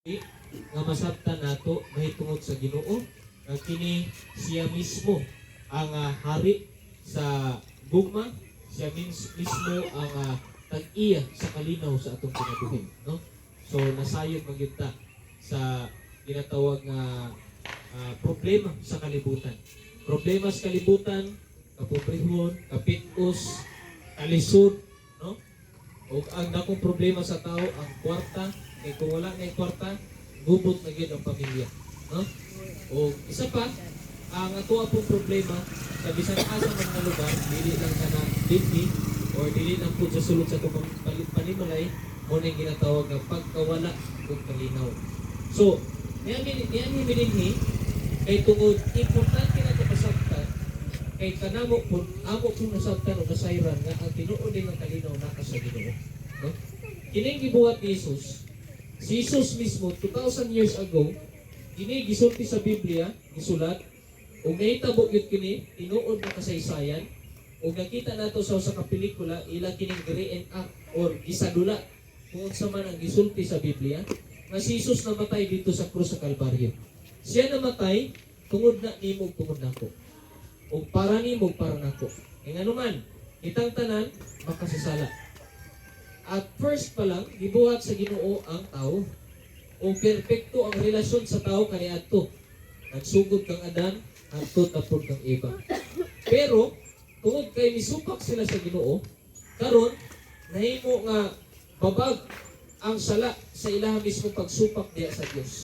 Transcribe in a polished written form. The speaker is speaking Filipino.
nga masabtan nato mahitungod sa Ginoo nga kini siya mismo ang hari sa gugma, siya mismo ang tag-iya sa kalinaw sa atong kinabuhi, no? So nasayod magyud ta sa ginatawag nga problema sa kalibutan. Problema sa kalibutan, kapobrehon, kapit-os, kalisod, no? O ang dakong problema sa tao ang kwarta, kay kung wala na kwarta, gubot na gyud ang pamilya, no? O isa pa, ang ato pong problema sa bisan asa man nga lugar, dili lang kana dili or dili lang pud sa sulod sa atong panimalay, mo na ginatawag nga pagkawala ug kalinaw. So, niyan binigni kay tungod importante na ito pasabtan kay kanamo pud amo pud nasabtan o nasayran nga ang tinuod din ng kalinaw na sa Ginoo, no? Kining gibuhat ni Jesus, si Jesus mismo 2000 years ago, kini gisulti sa Biblia, gisulat, ug nahitabo gyud kini tinuod na kasaysayan, ug nakita nato sa usa ka pelikula ila kining reenact or gisadula kung unsa man ang gisulti sa Biblia nga si Jesus namatay dito sa krus sa Kalbaryo. Siya namatay tungod na nimo tungod nako. O para nimo para nako. Kay nganuman, itang tanan makasasala. At first pa lang gibuhat sa Ginoo ang tao. O perpekto ang relasyon sa tao kaniadto. Nagsugod kang Adan, adto tapod kang Eva. Pero tungod kay misupak sila sa Ginoo, karon nahimo nga babag ang sala sa ilaha mismo pagsupak diya sa Dios.